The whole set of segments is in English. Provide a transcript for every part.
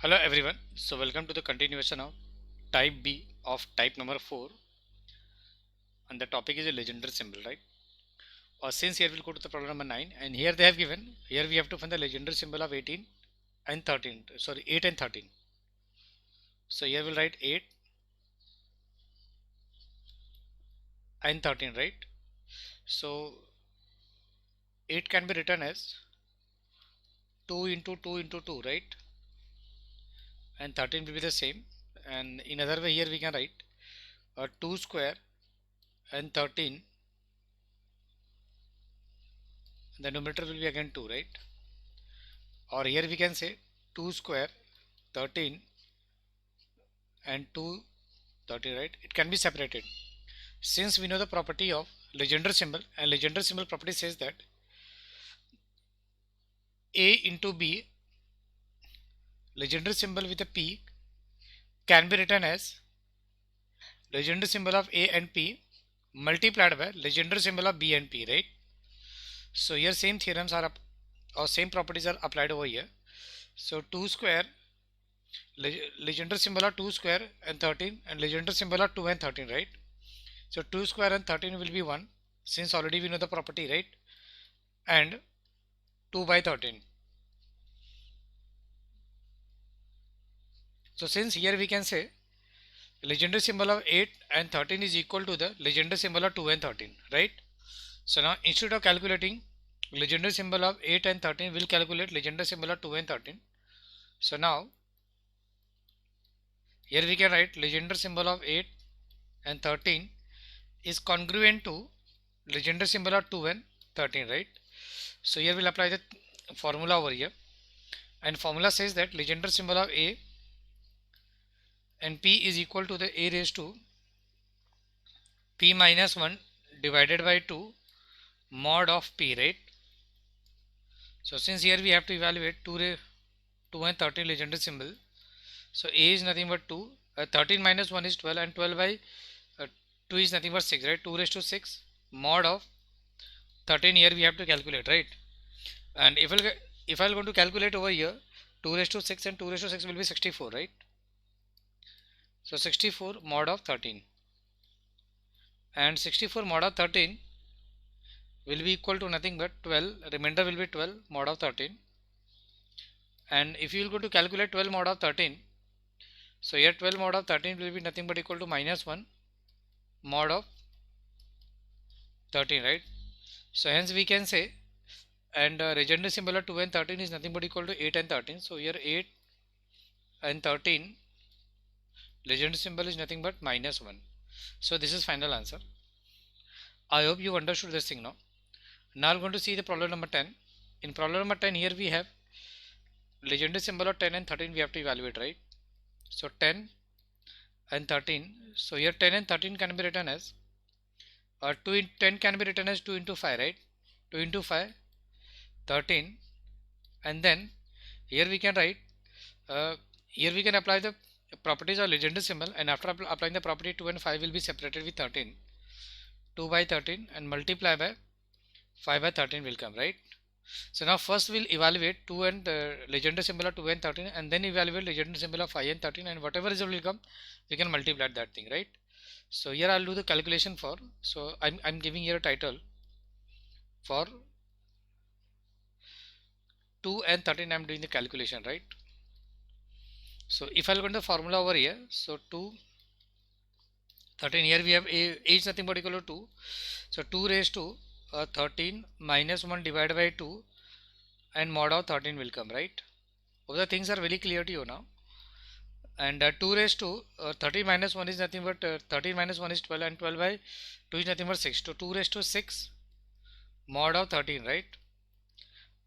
Hello everyone. So welcome to the continuation of type B of type number 4, and the topic is a legendary symbol, right? Since here we'll go to the problem number 9, and here they have given, here we have to find the legendary symbol of 18 and 13, sorry 8 and 13. So here we'll write 8 and 13, right? So 8 can be written as 2 into 2 into 2, right? And 13 will be the same, and in other way here we can write 2 square and 13, the numerator will be again 2, right? Or here we can say 2 square 13 and 2 30, right? It can be separated since we know the property of legendary symbol, and legendary symbol property says that a into b, legendary symbol with a p, can be written as legendary symbol of a and p multiplied by legendary symbol of b and p, right? So here same theorems are or same properties are applied over here. So 2 square, legendary symbol of 2 square and 13, and legendary symbol of 2 and 13, right? So 2 square and 13 will be 1, since already we know the property, right? And 2 by 13. So since here we can say legendary symbol of 8 and 13 is equal to the legendary symbol of 2 and 13, right? So now instead of calculating legendary symbol of 8 and 13, we'll calculate legendary symbol of 2 and 13. So now here we can write legendary symbol of 8 and 13 is congruent to legendary symbol of 2 and 13, right? So here we'll apply the formula over here, and formula says that legendary symbol of a and p is equal to the a raised to p minus 1 divided by 2 mod of p, right? So since here we have to evaluate 2 and 13 legendary symbol, so a is nothing but 2, 13 minus 1 is 12, and 12 by 2 is nothing but 6, right? 2 raised to 6 mod of 13 here we have to calculate, right? And if I'll going to calculate over here, 2 raised to 6 and 2 raised to 6 will be 64, right? So 64 mod of 13, and 64 mod of 13 will be equal to nothing but 12, remainder will be 12 mod of 13. And if you will go to calculate 12 mod of 13, so here 12 mod of 13 will be nothing but equal to minus 1 mod of 13, right? So hence we can say, and legendary symbol of 2 and 13 is nothing but equal to 8 and 13. So here 8 and 13, legendary symbol is nothing but minus 1. So this is final answer. I hope you understood this thing now. Now I'm going to see the problem number 10. In problem number 10, here we have legendary symbol of 10 and 13 we have to evaluate, right? So 10 and 13. So here 10 and 13 can be written as 10 can be written as 2 into 5, right? 2 into 5, 13, and then here we can write, here we can apply the properties of legendary symbol, and after applying the property 2 and 5 will be separated with 13. 2 by 13 and multiply by 5 by 13 will come, right? So now first we'll evaluate 2 and legendary symbol of 2 and 13, and then evaluate legendary symbol of 5 and 13, and whatever result will come we can multiply that thing, right? So here I'll do the calculation for, so I'm giving here a title for 2 and 13. I'm doing the calculation, right? So if I'll go to the formula over here, so 2 13, here we have a is nothing but equal to 2, so 2 raised to 13 minus 1 divided by 2, and mod of 13 will come, right? All the things are very clear to you now. And 2 raised to 13 minus 1 is nothing but 13 minus 1 is 12, and 12 by 2 is nothing but 6. So 2 raised to 6 mod of 13, right?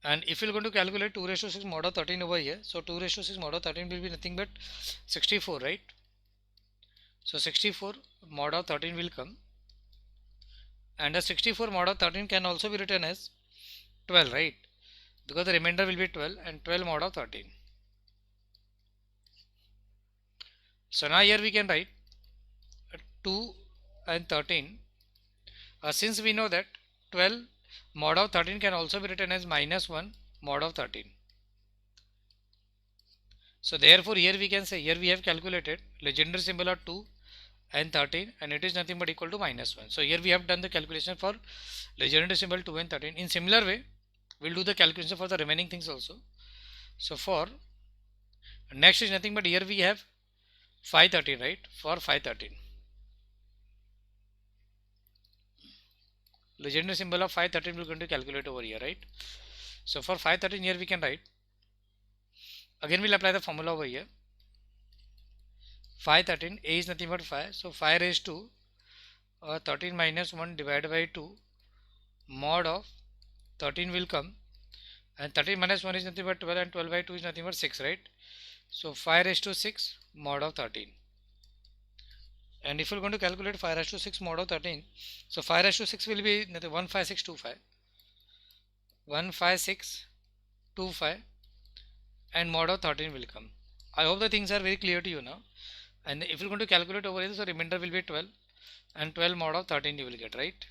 And if you're going to calculate 2 raised to 6 mod of 13 over here, so 2 raised to 6 mod of 13 will be nothing but 64, right? So 64 mod of 13 will come, and a 64 mod of 13 can also be written as 12, right? Because the remainder will be 12, and 12 mod of 13. So now here we can write 2 and 13. Since we know that 12 mod of 13 can also be written as minus 1 mod of 13. So therefore here we can say, here we have calculated legendary symbol of 2 and 13 and it is nothing but equal to -1. So here we have done the calculation for legendary symbol 2 and 13. In similar way we'll do the calculation for the remaining things also. So for next is nothing but here we have 513, right? For 513 legendary symbol of 513 we're going to calculate over here, right? So for 513 here we can write, again we'll apply the formula over here. 513, a is nothing but 5, so 5 raised to 13 minus 1 divided by 2 mod of 13 will come, and 13 minus 1 is nothing but 12 and 12 by 2 is nothing but 6, right? So 5 raised to 6 mod of 13. And if you're going to calculate 5 raised to 6 mod of 13, so 5 raised to 6 will be 15625. 15625 and mod of 13 will come. I hope the things are very clear to you now. And if you're going to calculate over here, so remainder will be 12 and 12 mod of 13 you will get, right?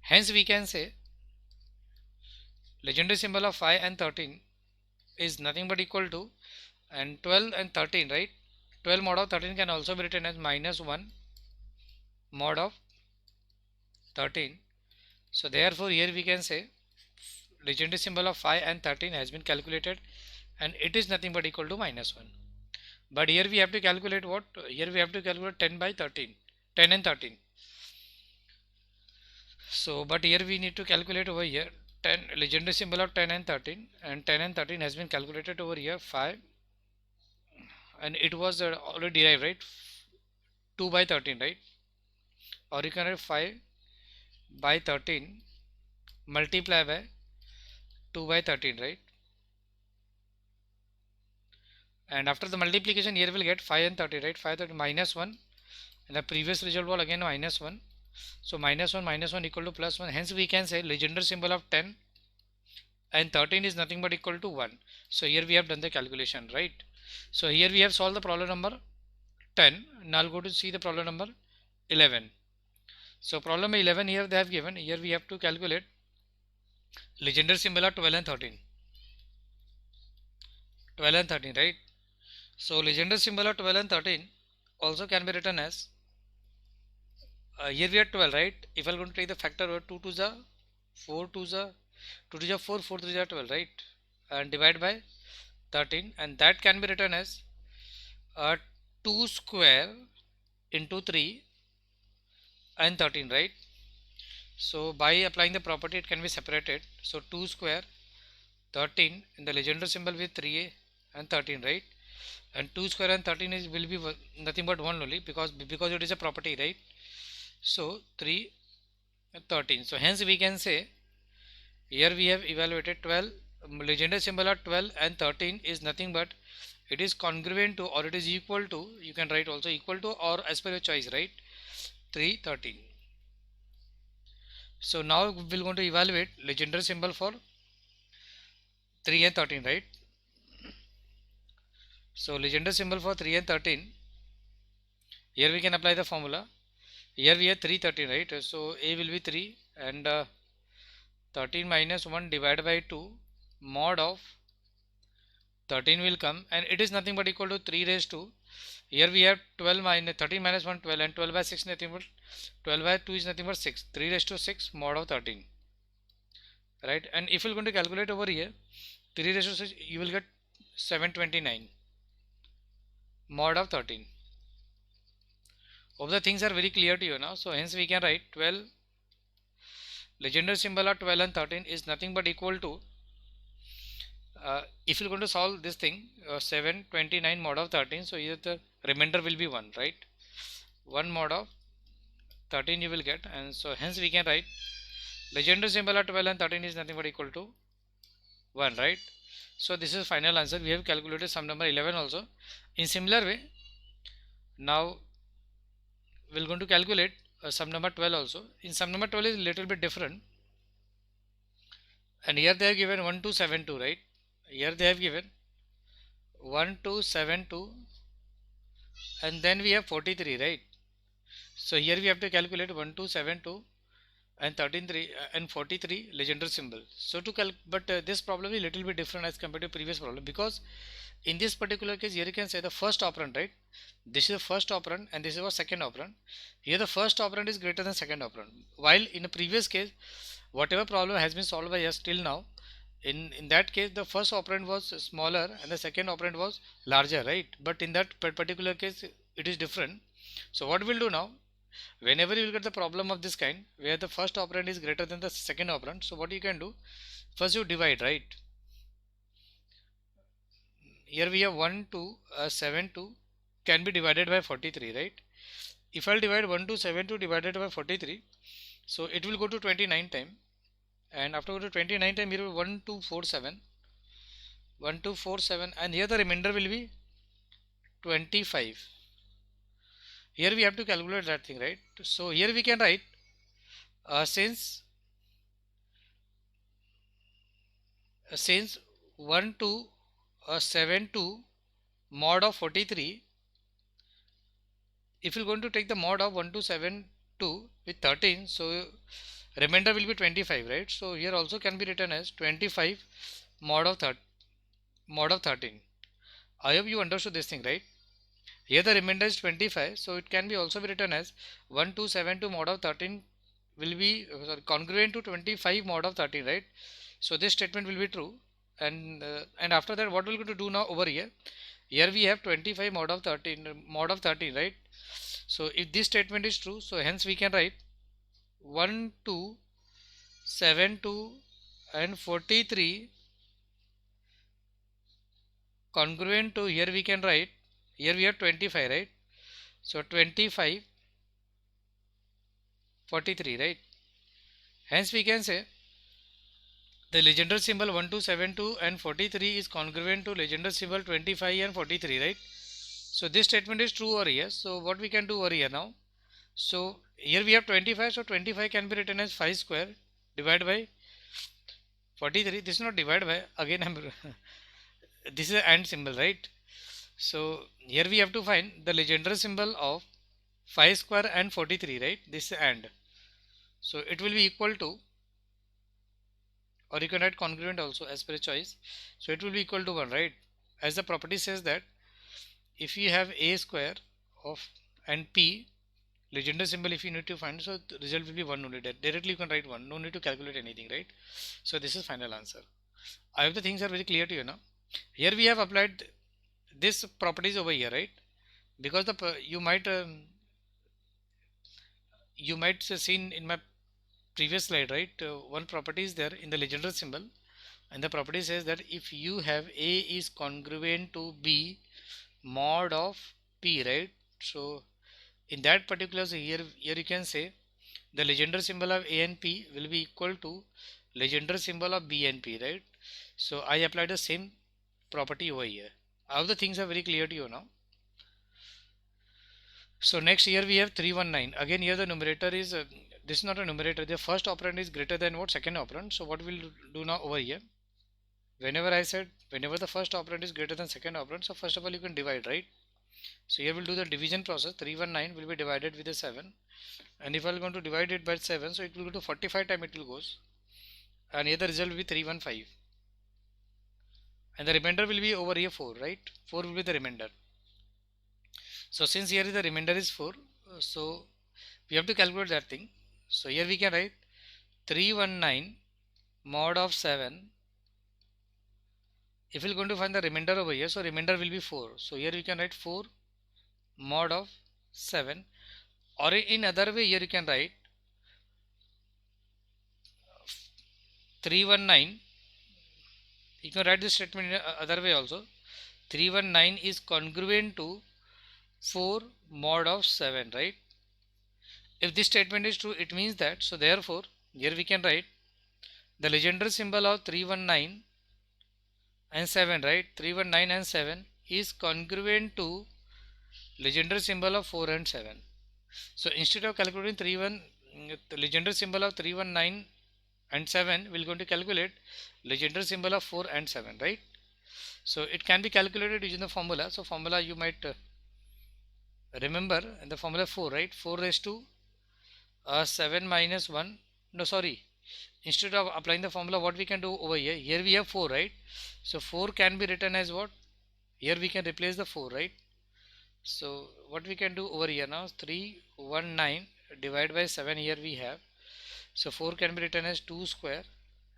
Hence we can say legendary symbol of 5 and 13 is nothing but equal to, and 12 and 13, right? 12 mod of 13 can also be written as -1 mod of 13. So therefore here we can say legendary symbol of 5 and 13 has been calculated and it is nothing but equal to -1. But here we have to calculate what? Here we have to calculate 10 by 13, 10 and 13. So but here we need to calculate over here 10, legendary symbol of 10 and 13, and 10 and 13 has been calculated over here 5, and it was already derived, right? 2 by 13, right? Or you can write 5 by 13 multiply by 2 by 13, right? And after the multiplication here we'll get 5 and 30, right? 5 30 -1, and the previous result was again -1. So -1 equal to +1. Hence we can say legendary symbol of 10 and 13 is nothing but equal to 1. So here we have done the calculation, right? So here we have solved the problem number 10. Now I'll go to see the problem number 11. So problem 11 here they have given. Here we have to calculate legendary symbol of 12 and 13. 12 and 13, right? So legendary symbol of 12 and 13 also can be written as, here we are 12, right? If I'm going to take the factor 2 to the 4 to the 2 to the 4, 4 to the 12, right? And divide by 13, and that can be written as 2 square into 3 and 13, right? So by applying the property it can be separated. So 2 square 13 in the legendary symbol with 3a and 13, right? And 2 square and 13 is will be nothing but 1 only, because it is a property, right? So 3 and 13. So hence we can say here we have evaluated 12, legendary symbol of 12 and 13 is nothing but it is congruent to, or it is equal to, you can write also equal to or as per your choice, right? 3 13. So now we're going to evaluate legendary symbol for 3 and 13, right? So legendary symbol for 3 and 13, here we can apply the formula. Here we have 3 13, right? So a will be 3 and 13 minus 1 divided by 2 mod of 13 will come, and it is nothing but equal to 3 raised to, here we have 12 minus 13 minus 1 12, and 12 by 6 nothing but 12 by 2 is nothing but 6, 3 raised to 6 mod of 13, right? And if you're going to calculate over here 3 raised to 6, you will get 729 mod of 13. Hope the things are very clear to you now. So hence we can write 12, legendary symbol of 12 and 13 is nothing but equal to, if you're going to solve this thing, 729 mod of 13, so here the remainder will be 1, right? 1 mod of 13 you will get, and so hence we can write legendary symbol of 12 and 13 is nothing but equal to 1, right? So this is final answer. We have calculated sum number 11 also. In similar way, now we're going to calculate sum number 12 also. In sum number 12 is little bit different, and here they have given 1272, right? Here they have given 1272 and then we have 43, right? So here we have to calculate 1272 and 13 and 43 legendary symbol. So to but this problem is little bit different as compared to previous problem, because in this particular case, here you can say the first operand, right? This is the first operand and this is our second operand. Here the first operand is greater than second operand. While in the previous case, whatever problem has been solved by us till now, in that case the first operand was smaller and the second operand was larger, right? But in that particular case it is different. So what we'll do now, whenever you will get the problem of this kind where the first operand is greater than the second operand, so what you can do, first you divide, right? Here we have 1 2 7 2 can be divided by 43, right? If I'll divide 1 2 7 2 divided by 43, so it will go to 29 time, and after go to 29 time, here 1 2 4 7 1 2 4 7, and here the remainder will be 25. Here we have to calculate that thing, right? So here we can write since 1 2 7 2 mod of 43, if you're going to take the mod of 1 2 7 2 with 13, so remainder will be 25, right? So here also can be written as 25 mod of 13. I hope you understood this thing, right? Here the remainder is 25, so it can be also be written as 1272 mod of 13 will be congruent to 25 mod of 13, right? So this statement will be true, and after that what we're going to do now over here, we have 25 mod of 13, right? So if this statement is true, so hence we can write 1 2 7 2 and 43 congruent to, here we can write, here we have 25, right? So 25 43, right? Hence we can say the Legendre symbol 1 2 7 2 and 43 is congruent to Legendre symbol 25 and 43, right? So this statement is true over here. So what we can do over here now, so here we have 25, so 25 can be written as 5 square divided by 43. This is not divided by, again I'm this is an AND symbol, right? So here we have to find the Legendre symbol of 5 square and 43, right? This is AND. So it will be equal to, or you can write congruent also as per choice. So it will be equal to 1, right? As the property says that if you have a square of and p Legendre symbol, if you need to find, so the result will be 1 only. Directly you can write 1, no need to calculate anything, right? So this is final answer. I hope the things are very clear to you now. Here we have applied this properties over here, right? Because the you might seen in my previous slide, right? One property is there in the Legendre symbol, and the property says that if you have a is congruent to b mod of p, right? So in that particular, so here you can say the Legendre symbol of a and p will be equal to Legendre symbol of b and p, right? So I applied the same property over here. All the things are very clear to you now. So next here we have 319. Again here the numerator is this is not a numerator. The first operand is greater than what? Second operand. So what we'll do now over here, whenever the first operand is greater than second operand, so first of all you can divide, right? So here we'll do the division process. 319 will be divided with a 7, and if I'm going to divide it by 7, so it will go to 45 time it will goes, and here the result will be 315, and the remainder will be over here 4, right? 4 will be the remainder. So since here the remainder is 4, so we have to calculate that thing. So here we can write 319 mod of 7. If we're going to find the remainder over here, so remainder will be 4. So here we can write 4 mod of 7, or in other way here you can write 319. You can write this statement in other way also. 319 is congruent to 4 mod of 7, right? If this statement is true, it means that, so therefore here we can write the Legendre symbol of 319 and 7, right? 319 and 7 is congruent to Legendre symbol of 4 and 7. So instead of calculating the Legendre symbol of 319 and 7, we're going to calculate Legendre symbol of 4 and 7, right? So it can be calculated using the formula. So formula you might remember, and the formula 4, right? 4 raised to 7 minus 1. No, sorry. Instead of applying the formula, what we can do over here? Here we have 4, right? So 4 can be written as what? here we can replace the 4, right? So what we can do over here now, 319 divided by 7 here we have. So 4 can be written as 2 square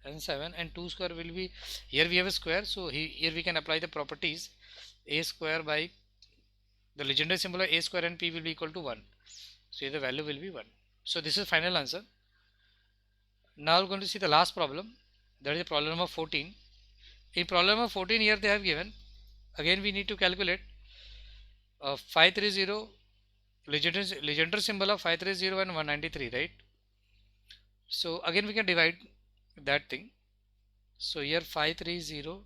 and 7, and 2 square will be, here we have a square, so here we can apply the properties a square by the legendary symbol of a square and p will be equal to 1. So here the value will be 1. So this is final answer. Now we're going to see the last problem, that is the problem number 14. In problem number 14 here they have given, again we need to calculate 530 legendary symbol of 530 and 193, right? So again we can divide that thing. So here 530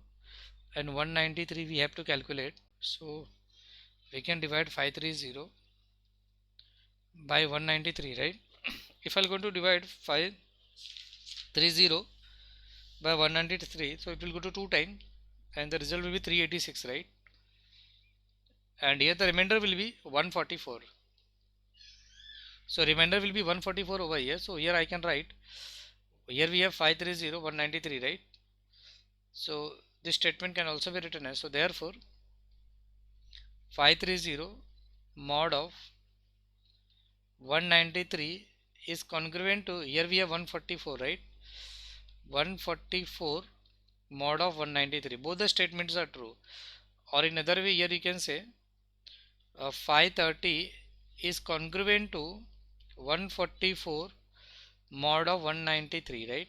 and 193 we have to calculate. So we can divide 530 by 193, right? If I'm going to divide 530 by 193, so it will go to 2 times and the result will be 386, right? And here the remainder will be 144. So remainder will be 144 over here. So here I can write, here we have 530 193, right? So this statement can also be written as, so therefore 530 mod of 193 is congruent to, here we have 144, right? 144 mod of 193. Both the statements are true. Or in other way, here you can say 530 is congruent to 144 mod of 193, right?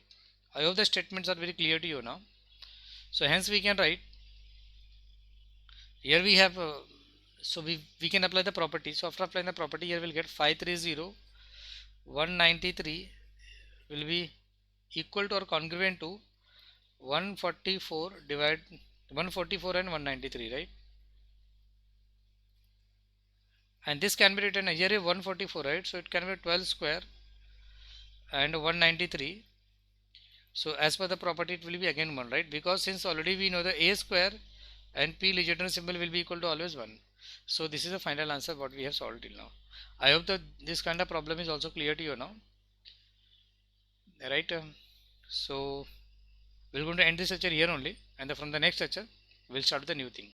I hope the statements are very clear to you now. So hence we can write, here we have so we can apply the property. So after applying the property, here we'll get 530 193 will be equal to or congruent to 144 divide 144 and 193, right? And this can be written, here is 144, right? So it can be 12 square and 193. So as per the property, it will be again 1, right? Because since already we know the a square and p legendary symbol will be equal to always 1. So this is the final answer what we have solved till now. I hope that this kind of problem is also clear to you now, right? So we're going to end this lecture here only, and from the next lecture we'll start with the new thing.